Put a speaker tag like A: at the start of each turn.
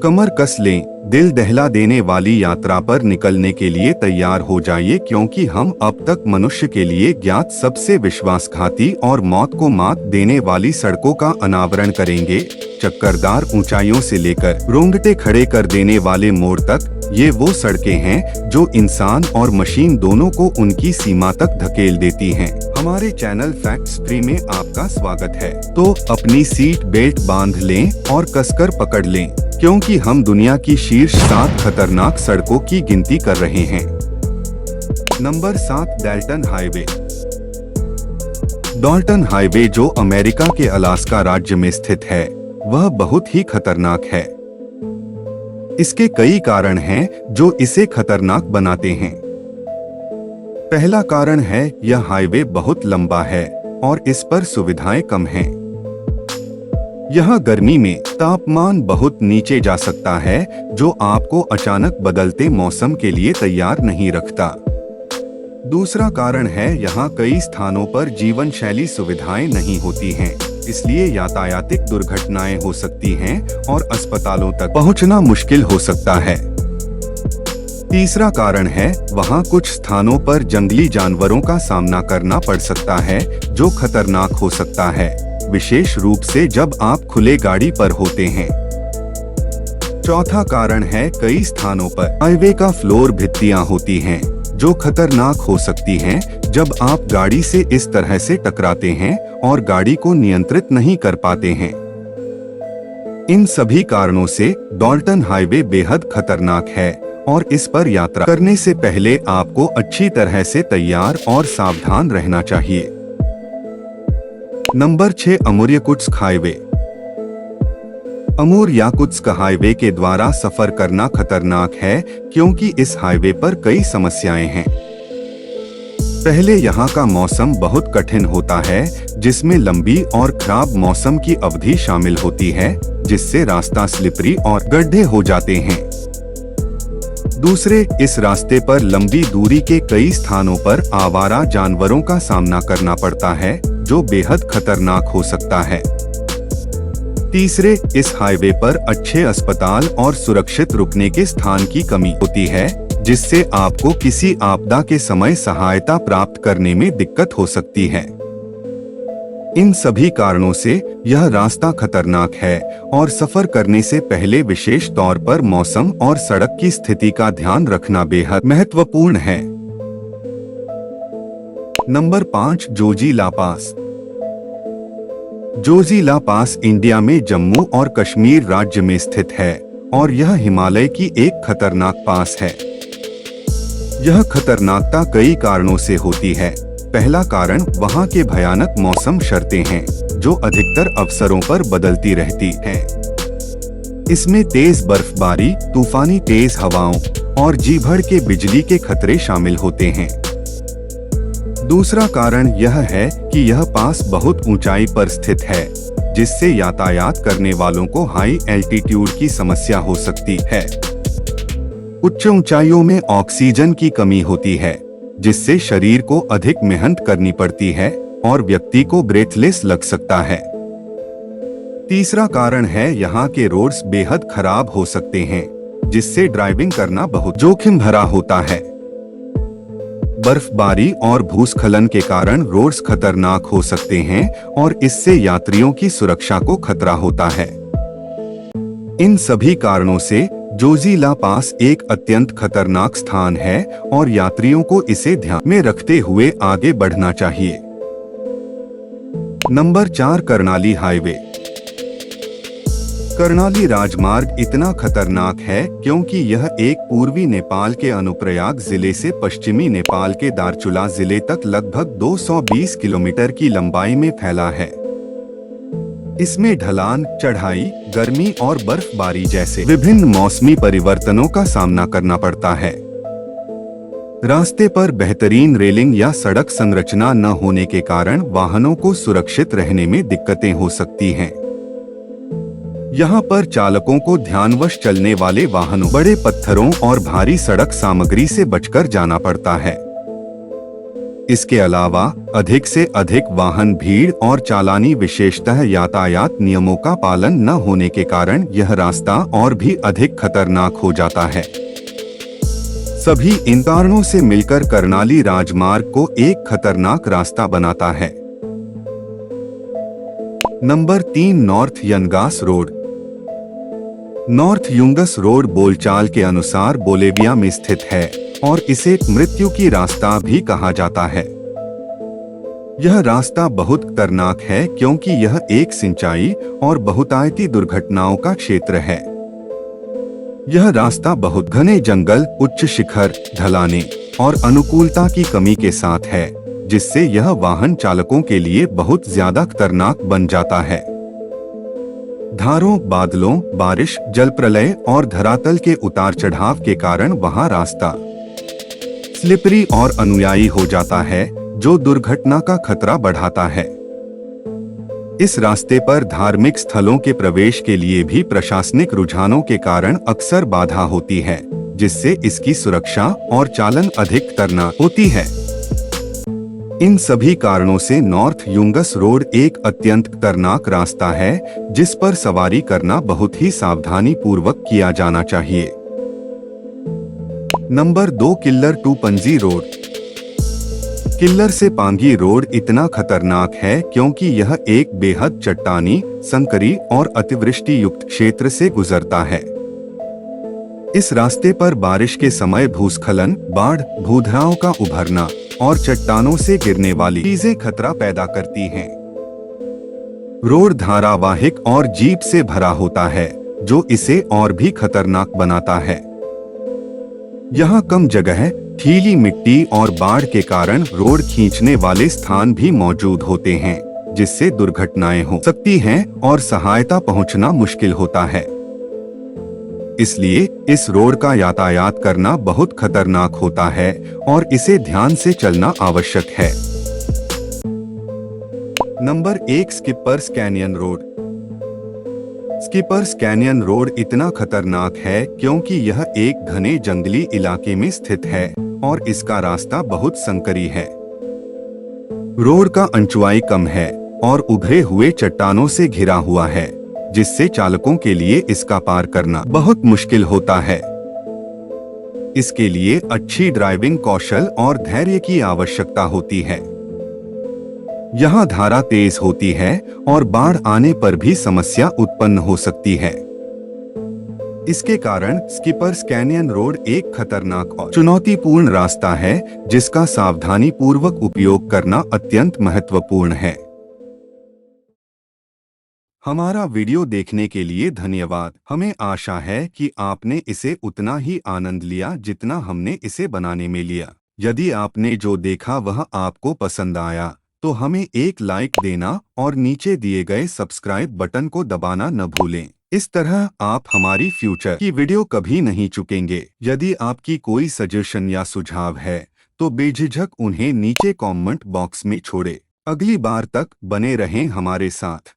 A: कमर कस लें, दिल दहला देने वाली यात्रा पर निकलने के लिए तैयार हो जाइए, क्योंकि हम अब तक मनुष्य के लिए ज्ञात सबसे विश्वासघाती और मौत को मात देने वाली सड़कों का अनावरण करेंगे। चक्करदार ऊंचाइयों से लेकर रोंगटे खड़े कर देने वाले मोड़ तक, ये वो सड़कें हैं जो इंसान और मशीन दोनों को उनकी सीमा तक धकेल देती हैं। हमारे चैनल फैक्ट्स 3 में आपका स्वागत है। तो अपनी सीट बेल्ट बांध लें और कसकर पकड़ लें, क्योंकि हम दुनिया की शीर्ष 7 खतरनाक सड़कों की गिनती कर रहे हैं। Number 7, Dalton highway. Dalton highway जो अमेरिका के अलास्का राज्य में स्थित है, वह बहुत ही खतरनाक है। इसके कई कारण हैं जो इसे खतरनाक बनाते हैं। पहला कारण है, यह हाईवे बहुत लंबा है और इस पर सुविधाएं कम हैं। यहाँ गर्मी में तापमान बहुत नीचे जा सकता है, जो आपको अचानक बदलते मौसम के लिए तैयार नहीं रखता। दूसरा कारण है, यहाँ कई स्थानों पर जीवन शैली सुविधाएं नहीं होती हैं, इसलिए यातायातिक दुर्घटनाएं हो सकती हैं और अस्पतालों तक पहुंचना मुश्किल हो सकता है। तीसरा कारण है, वहाँ कुछ स्थानों पर जंगली जानवरों का सामना करना पड़ सकता है, जो खतरनाक हो सकता है, विशेष रूप से जब आप खुले गाड़ी पर होते हैं। चौथा कारण है, कई स्थानों पर हाईवे का फ्लोर भित्तियां होती हैं, जो खतरनाक हो सकती हैं जब आप गाड़ी से इस तरह से टकराते हैं और गाड़ी को नियंत्रित नहीं कर पाते हैं। इन सभी कारणों से डाल्टन हाईवे बेहद खतरनाक है और इस पर यात्रा करने से पहले आपको अच्छी तरह से तैयार और सावधान रहना चाहिए। Number 6, Amur Yakutsk highway. Amur Yakutsk highway के द्वारा सफर करना खतरनाक है, क्योंकि इस हाईवे पर कई समस्याएं हैं। पहले यहाँ का मौसम बहुत कठिन होता है, जिसमें लंबी और खराब मौसम की अवधि शामिल होती है, जिससे रास्ता स्लिपरी और गड्ढे हो जाते हैं। दूसरे, इस रास्ते पर लंबी दूरी के कई स्थानों पर आवारा जानवरों का सामना करना पड़ता है, जो बेहद खतरनाक हो सकता है। तीसरे, इस हाईवे पर अच्छे अस्पताल और सुरक्षित रुकने के स्थान की कमी होती है, जिससे आपको किसी आपदा के समय सहायता प्राप्त करने में दिक्कत हो सकती है। इन सभी कारणों से यह रास्ता खतरनाक है और सफर करने से पहले विशेष तौर पर मौसम और सड़क की स्थिति का ध्यान रखना बेहद महत्वपूर्ण है। नंबर 5, जोजिला पास। जोजिला पास इंडिया में जम्मू और कश्मीर राज्य में स्थित है और यह हिमालय की एक खतरनाक पास है। यह खतरनाकता कई कारणों से होती है। पहला कारण, वहाँ के भयानक मौसम शर्तें हैं, जो अधिकतर अवसरों पर बदलती रहती हैं। इसमें तेज बर्फबारी, तूफानी तेज हवाओं और जी भर के बिजली के खतरे शामिल होते हैं। दूसरा कारण यह है कि यह पास बहुत ऊंचाई पर स्थित है, जिससे यातायात करने वालों को हाई एल्टीट्यूड की समस्या हो सकती है। उच्च ऊंचाइयों में ऑक्सीजन की कमी होती है, जिससे शरीर को अधिक मेहनत करनी पड़ती है और व्यक्ति को ब्रेथलेस लग सकता है। तीसरा कारण है, यहाँ के रोड्स बेहद खराब हो सकते हैं, जिससे ड्राइविंग करना बहुत जोखिम भरा होता है। बर्फबारी और भूस्खलन के कारण रोड्स खतरनाक हो सकते हैं और इससे यात्रियों की सुरक्षा को खतरा होता है। इन सभी कारणों से जोजिला पास एक अत्यंत खतरनाक स्थान है और यात्रियों को इसे ध्यान में रखते हुए आगे बढ़ना चाहिए। Number 4, Karnali highway. कर्णाली राजमार्ग इतना खतरनाक है क्योंकि यह एक पूर्वी नेपाल के अनुप्रयाग जिले से पश्चिमी नेपाल के दार्चुला जिले तक लगभग 220 किलोमीटर की लंबाई में फैला है। इसमें ढलान, चढ़ाई, गर्मी और बर्फबारी जैसे विभिन्न मौसमी परिवर्तनों का सामना करना पड़ता है। रास्ते पर बेहतरीन रेलिंग या सड़क संरचना न होने के कारण वाहनों को सुरक्षित रहने में दिक्कतें हो सकती हैं। यहाँ पर चालकों को ध्यानवश चलने वाले वाहनों, बड़े पत्थरों और भारी सड़क सामग्री से बचकर जाना पड़ता है। इसके अलावा अधिक से अधिक वाहन भीड़ और चालानी विशेषतः यातायात नियमों का पालन न होने के कारण यह रास्ता और भी अधिक खतरनाक हो जाता है। सभी इन कारणों से मिलकर कर्नाली राजमार्ग को एक खतरनाक रास्ता बनाता है। Number 3, North Yungas road. North Yungas road बोलचाल के अनुसार बोलेविया में स्थित है और इसे मृत्यु की रास्ता भी कहा जाता है। यह रास्ता बहुत खतरनाक है क्योंकि यह एक सिंचाई और बहुतायती दुर्घटनाओं का क्षेत्र है। यह रास्ता बहुत घने जंगल, उच्च शिखर, ढलाने और अनुकूलता की कमी के साथ है, जिससे यह वाहन चालकों के लिए बहुत ज्यादा खतरनाक बन जाता है। धारों, बादलों, बारिश, जल प्रलय और धरातल के उतार चढ़ाव के कारण वहां रास्ता स्लिपरी और अनुयायी हो जाता है, जो दुर्घटना का खतरा बढ़ाता है। इस रास्ते पर धार्मिक स्थलों के प्रवेश के लिए भी प्रशासनिक रुझानों के कारण अक्सर बाधा होती है, जिससे इसकी सुरक्षा और चालन अधिक खतरनाक होती है। इन सभी कारणों से नॉर्थ युंगस रोड एक अत्यंत खतरनाक रास्ता है, जिस पर सवारी करना बहुत ही सावधानी पूर्वक किया जाना चाहिए। नंबर 2, किल्लर टू पंजी रोड। किल्लर से पांगी रोड इतना खतरनाक है क्योंकि यह एक बेहद चट्टानी, संकरी और अतिवृष्टि युक्त क्षेत्र से गुजरता है। इस रास्ते पर बारिश के समय भूस्खलन, बाढ़, भूधराओं का उभरना और चट्टानों से गिरने वाली चीजें खतरा पैदा करती हैं। रोड धारावाहिक और जीप से भरा होता है, जो इसे और भी खतरनाक बनाता है। यहाँ कम जगह, ठीली मिट्टी और बाढ़ के कारण रोड खींचने वाले स्थान भी मौजूद होते हैं, जिससे दुर्घटनाएं हो सकती हैं और सहायता पहुंचना मुश्किल होता है। इसलिए इस रोड का यातायात करना बहुत खतरनाक होता है और इसे ध्यान से चलना आवश्यक है। Number 1, skippers canyon road. Skippers canyon road इतना खतरनाक है क्योंकि यह एक घने जंगली इलाके में स्थित है और इसका रास्ता बहुत संकरी है। रोड का ऊंचाई कम है और उभरे हुए चट्टानों से घिरा हुआ है, जिससे चालकों के लिए इसका पार करना बहुत मुश्किल होता है। इसके लिए अच्छी ड्राइविंग कौशल और धैर्य की आवश्यकता होती है। यहाँ धारा तेज होती है और बाढ़ आने पर भी समस्या उत्पन्न हो सकती है। इसके कारण स्किपर्स कैनियन रोड एक खतरनाक और चुनौतीपूर्ण रास्ता है, जिसका सावधानी पूर्वक उपयोग करना अत्यंत महत्वपूर्ण है। हमारा वीडियो देखने के लिए धन्यवाद। हमें आशा है कि आपने इसे उतना ही आनंद लिया जितना हमने इसे बनाने में लिया। यदि आपने जो देखा वह आपको पसंद आया तो हमें एक लाइक देना और नीचे दिए गए सब्सक्राइब बटन को दबाना न भूलें। इस तरह आप हमारी फ्यूचर की वीडियो कभी नहीं चुकेंगे। यदि आपकी कोई सजेशन या सुझाव है तो बेझिझक उन्हें नीचे कमेंट बॉक्स में छोड़ें। अगली बार तक बने रहें हमारे साथ।